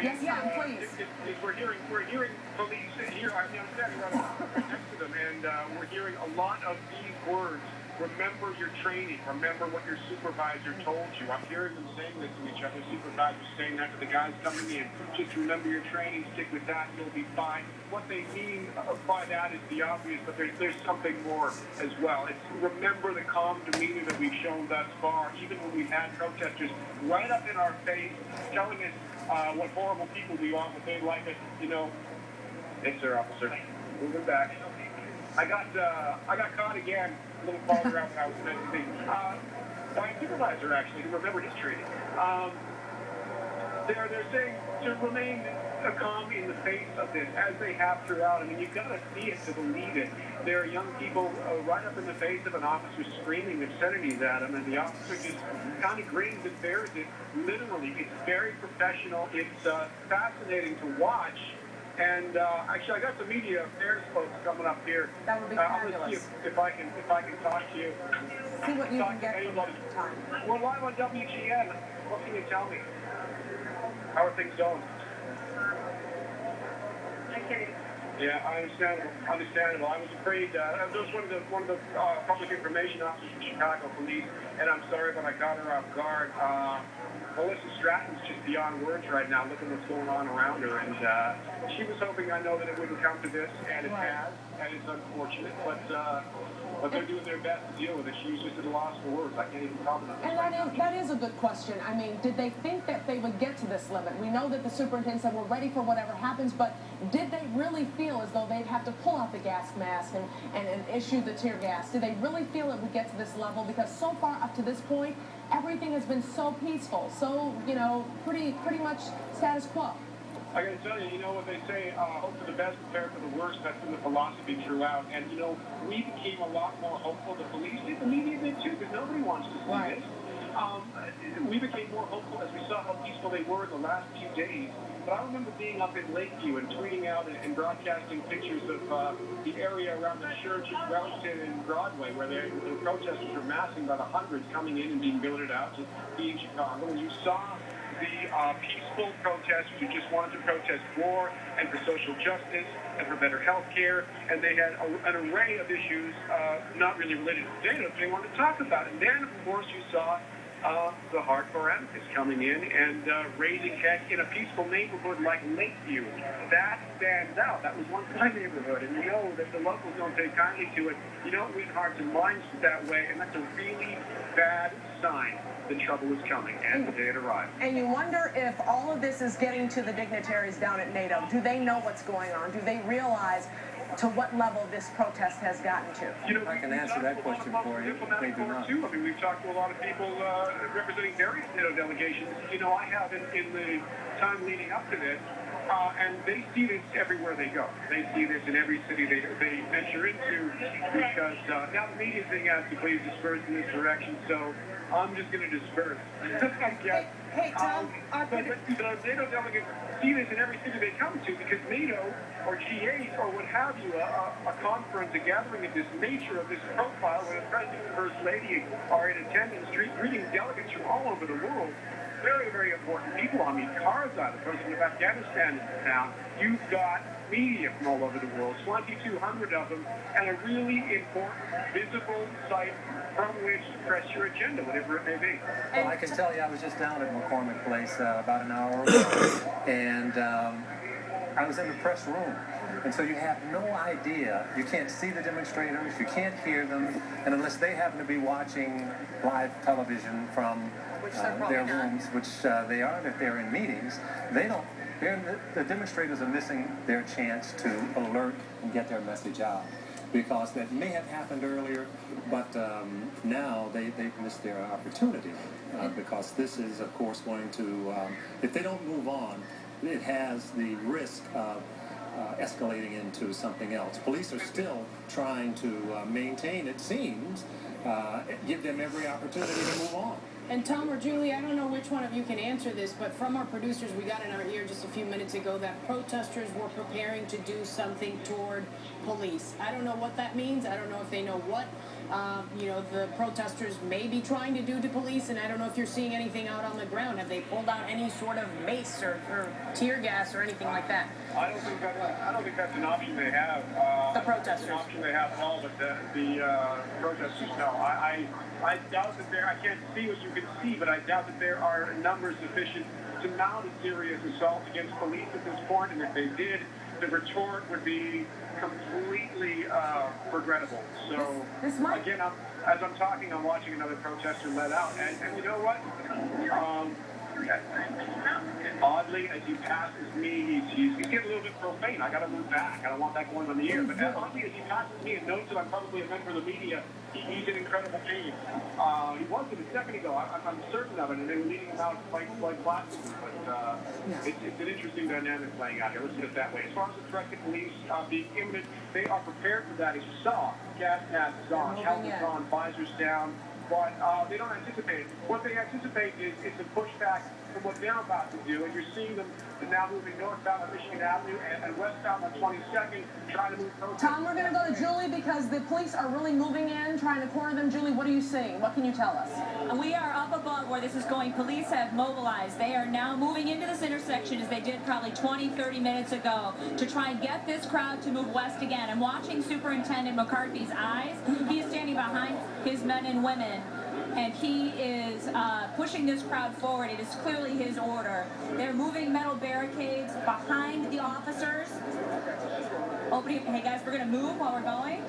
Yes, please. We're hearing police here. I'm standing right next to them, and we're hearing a lot of these words. Remember your training. Remember what your supervisor told you. I'm hearing them saying this to each other. Supervisors saying that to the guys coming in. Just remember your training. Stick with that. You'll be fine. What they mean by that is the obvious, but there's something more as well. It's remember the calm demeanor that we've shown thus far, even when we've had protesters right up in our face telling us what horrible people we are, but they like us. Yes, sir, officer. Moving back. I got caught again a little farther out than I was meant to be. By a supervisor, actually, who remembered his training. They're saying to remain calm in the face of this, as they have throughout. I mean, you've got to see it to believe it. There are young people right up in the face of an officer screaming obscenities at him, and the officer just kind of grins and bears it. Literally, it's very professional. It's fascinating to watch. And actually, I got some media affairs folks coming up here. That would be fabulous. I'm going to see if I can talk to you. See what you can get from time. We're live on WGN. What can you tell me? How are things going? Okay. Yeah, understandable. I was afraid. I was one of the public information officers from Chicago Police, and I'm sorry, but I caught her off guard. Melissa Stratton's just beyond words right now, looking what's going on around her, and she was hoping, I know, that it wouldn't come to this, and it has, and it's unfortunate, but they're doing their best to deal with it. She was just at a loss for words. I can't even talk about it. And that is a good question. I mean, did they think that they would get to this limit? We know that the superintendent said we're ready for whatever happens, but did they really feel as though they'd have to pull out the gas mask and issue the tear gas? Did they really feel it would get to this level? Because so far up to this point, everything has been so peaceful, so, pretty much status quo. I got to tell you, what they say, hope for the best, prepare for the worst. That's been the philosophy throughout. And, we became a lot more hopeful. The police did, the media did too, because nobody wants to see this. We became more hopeful as we saw how peaceful they were the last few days. But I remember being up in Lakeview and tweeting out and broadcasting pictures of the area around the church in Wellington and Broadway, where the protesters were massing by the hundreds coming in and being billeted out to be in Chicago. And you saw the peaceful protesters who just wanted to protest war and for social justice and for better health care, and they had an array of issues not really related to NATO they wanted to talk about. And then, of course, you saw the hardcore advocates coming in and raising heck in a peaceful neighborhood like Lakeview. That stands out. That was once my neighborhood, and you know that the locals don't take kindly to it. You don't read hearts and minds that way, and that's a really bad sign. The trouble is coming, and the day it arrived. And you wonder if all of this is getting to the dignitaries down at NATO. Do they know what's going on? Do they realize to what level this protest has gotten to? I can answer that question for you. They do not. Too. I mean, we've talked to a lot of people representing various NATO delegations. I have in the time leading up to this, and they see this everywhere they go. They see this in every city they venture into, because now the media's being asked to please disperse in this direction, so I'm just going to disperse. I guess. Hey, Tom, but the NATO delegates see this in every city they come to, because NATO or G8 or what have you, a conference, a gathering of this nature, of this profile, where the President and First Lady are in attendance, greeting delegates from all over the world. Very, very important people. I mean, Karzai, the President of Afghanistan, is in town. You've got media from all over the world, 2,200 of them, and a really important, visible site from which to press your agenda, whatever it may be. Well, I can tell you, I was just down at McCormick Place about an hour ago, and I was in the press room. And so you have no idea. You can't see the demonstrators, you can't hear them, and unless they happen to be watching live television from their rooms, which they are if they're in meetings, the demonstrators are missing their chance to alert and get their message out. Because that may have happened earlier, but now they've missed their opportunity. Because this is, of course, going to, if they don't move on, it has the risk of escalating into something else. Police are still trying to maintain, it seems, give them every opportunity to move on. And Tom or Julie, I don't know which one of you can answer this, but from our producers, we got in our ear just a few minutes ago that protesters were preparing to do something toward police. I don't know what that means. I don't know if they know what you know, the protesters may be trying to do to police, and I don't know if you're seeing anything out on the ground. Have they pulled out any sort of mace or tear gas or anything like that? I don't think that's an option they have. The protesters. It's an option they have at all, but the protesters, no. I doubt that I can't see what you can see, but I doubt that there are numbers sufficient to mount a serious assault against police at this point, and if they did, the retort would be completely regrettable. So, again, as I'm talking, I'm watching another protester let out, and you know what? Oddly, as he passes me, he's getting a little bit profane. I got to move back. I don't want that going on the air. But oddly, as he passes me and notes that I'm probably a member of the media, he's in incredible pain. He wasn't a second ago. I'm certain of it, and they were leading him out like last week. But it's an interesting dynamic playing out here. Let's put it that way. As far as the threat to police being imminent, they are prepared for that. As you saw, gas masks on, helmets on, visors down. But they don't anticipate it. What they anticipate is a pushback from what they're about to do, and you're seeing them now moving northbound on Michigan Avenue and westbound on 22nd, trying to move protesters. Tom, we're going to go to Julie because the police are really moving in, trying to corner them. Julie, what are you seeing? What can you tell us? We are up above where this is going. Police have mobilized. They are now moving into this intersection as they did probably 20, 30 minutes ago to try and get this crowd to move west again. I'm watching Superintendent McCarthy's eyes. He is standing behind his men and women, and he is pushing this crowd forward. It is clearly his order. They're moving metal barricades behind the officers. Hey guys, we're going to move while we're going.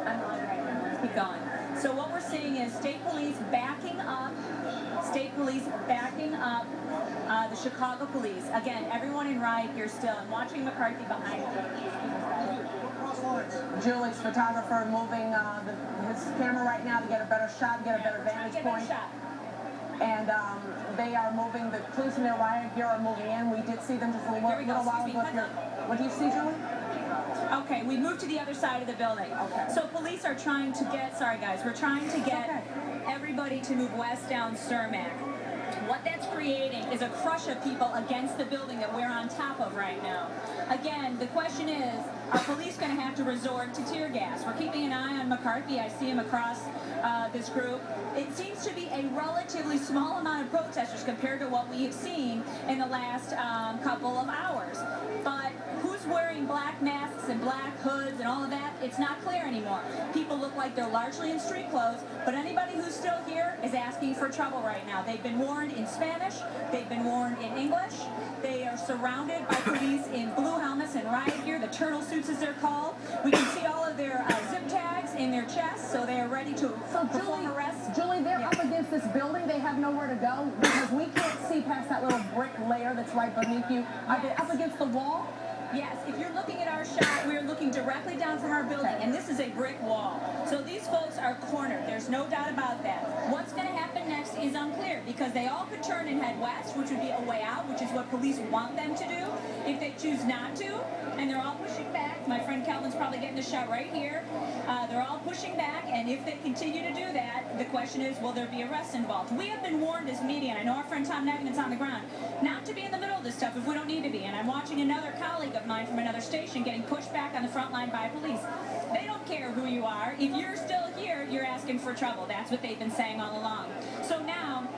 I'm on right now. Let's keep going. So what we're seeing is state police backing up the Chicago police. Again, everyone in riot gear still. I'm watching McCarthy behind me. Julie's photographer moving his camera right now to get a better shot, get a better vantage point. And they are moving, the police in their riot gear are moving in. We did see them just a little while ago. What do you see, Julie? Okay, we moved to the other side of the building. Okay. So police are trying to get, sorry guys, we're trying to get everybody to move west down Cermak. What that's creating is a crush of people against the building that we're on top of right now. Again, the question is, are police going to have to resort to tear gas? We're keeping an eye on McCarthy. I see him across this group. It seems to be a relatively small amount of protesters compared to what we have seen in the last couple of hours. But who's wearing black masks and black hoods and all of that? It's not clear anymore. People look like they're largely in street clothes, but anybody who's still here is asking for trouble right now. They've been warned in Spanish. They've been warned in English. They are surrounded by police in blue helmets and riot gear, the turtle suits as they're called. We can see all of their zip tags in their chests, so they are ready to perform arrests. Julie, they're up against this building. They have nowhere to go because we can't see past that little brick layer that's right beneath you. Are they up against the wall? Yes, if you're looking at our shot, we are looking directly down from our building, and this is a brick wall. So these folks are cornered. There's no doubt about that. What's going to happen next is unclear, because they all could turn and head west, which would be a way out, which is what police want them to do. If they choose not to, and they're all pushing back, my friend Calvin's probably getting a shot right here. They're all pushing back, and if they continue to do that, the question is, will there be arrests involved? We have been warned as media, and I know our friend Tom Nagan's on the ground, not to be in the middle of this stuff if we don't need to be. And I'm watching another colleague of mine from another station getting pushed back on the front line by police. They don't care who you are. If you're still here, you're asking for trouble. That's what they've been saying all along. So now,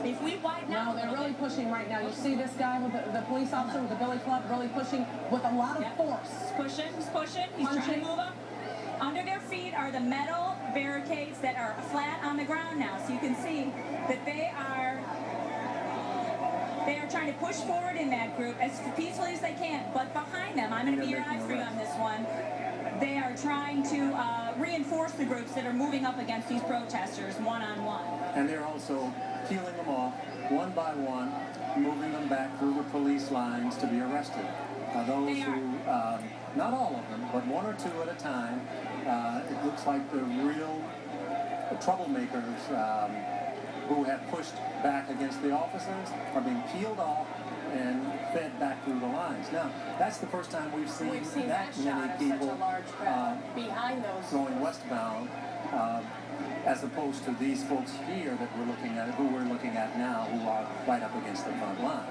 if we widen out... No, they're really pushing right now. You see this guy with the police officer with the billy club really pushing with a lot of force. He's pushing. He's trying to move up. Under their feet are the metal barricades that are flat on the ground now. So you can see that they are trying to push forward in that group as peacefully as they can. But behind them, I'm going to be your eye for you on this one, they are trying to reinforce the groups that are moving up against these protesters one-on-one. And they're also peeling them off one by one, moving them back through the police lines to be arrested. Those who, not all of them, but one or two at a time, it looks like the real troublemakers who have pushed back against the officers are being peeled off and fed back through the lines. Now, that's the first time we've seen that many people behind those going westbound, as opposed to these folks here that we're looking at, who we're looking at now, who are right up against the front line.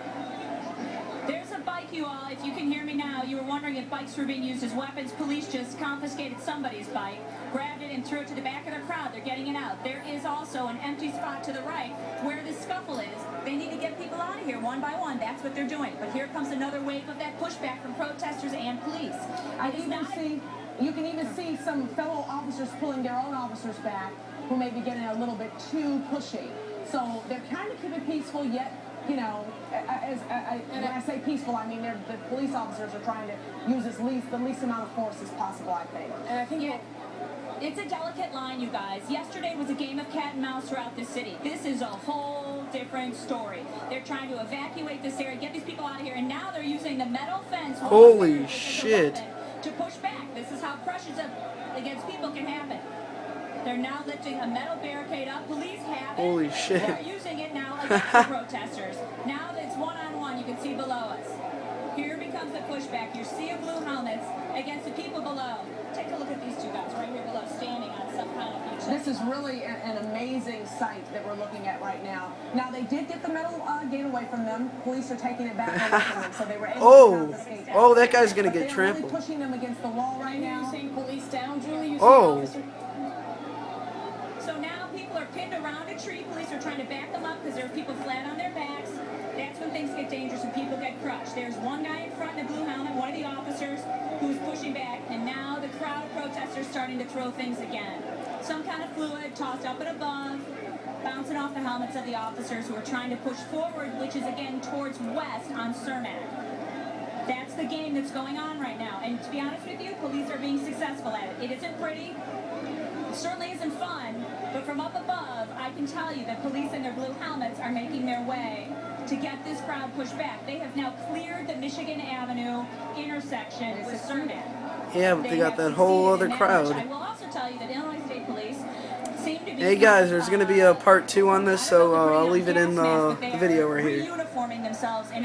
There's a bike, you all. If you can hear me now, you were wondering if bikes were being used as weapons. Police just confiscated somebody's bike, grabbed it, and threw it to the back of the crowd. They're getting it out. There is also an empty spot to the right where the scuffle is. They need to get people out of here one by one. That's what they're doing. But here comes another wave of that pushback from protesters and police. You can even see some fellow officers pulling their own officers back who may be getting a little bit too pushy. So they're kind of keeping peaceful, yet, you know, when I say peaceful, I mean the police officers are trying to use the least amount of force as possible, I think. And I think it's a delicate line, you guys. Yesterday was a game of cat and mouse throughout the city. This is a whole different story. They're trying to evacuate this area, get these people out of here, and now they're using the metal fence. Holy shit. To push back. This is how pressures against people can happen. They're now lifting a metal barricade up. Police have it. Holy shit. They're using it now against the protesters. Now that it's one-on-one, you can see below us. Here becomes the pushback. Your sea of blue helmets against the people below. Take a look at these two guys right here below, standing on some kind of beach. This is really an amazing sight that we're looking at right now. Now, they did get the metal gate away from them. Police are taking it back away from them, so they were able to confiscate that. Oh, that guy's gonna But get they're trampled. really pushing them against the wall right now. you saying police down, Julie? You Oh. So now people are pinned around a tree. Police are trying to back them up because there are people flat on their backs. That's when things get dangerous and people get crushed. There's one guy in front in a blue helmet, one of the officers, who's pushing back, and now the crowd of protesters starting to throw things again. Some kind of fluid tossed up and above, bouncing off the helmets of the officers who are trying to push forward, which is again towards west on Cermak. That's the game that's going on right now. And to be honest with you, police are being successful at it. It isn't pretty. It certainly isn't fun. But from up above, I can tell you that police in their blue helmets are making their way to get this crowd pushed back. They have now cleared the Michigan Avenue intersection with Cermak. Yeah, but they got that whole other crowd. I will also tell you that Illinois State Police seem to be... Hey guys, there's going to be a part 2 on this, so I'll leave it in the video right here. Reuniforming themselves in a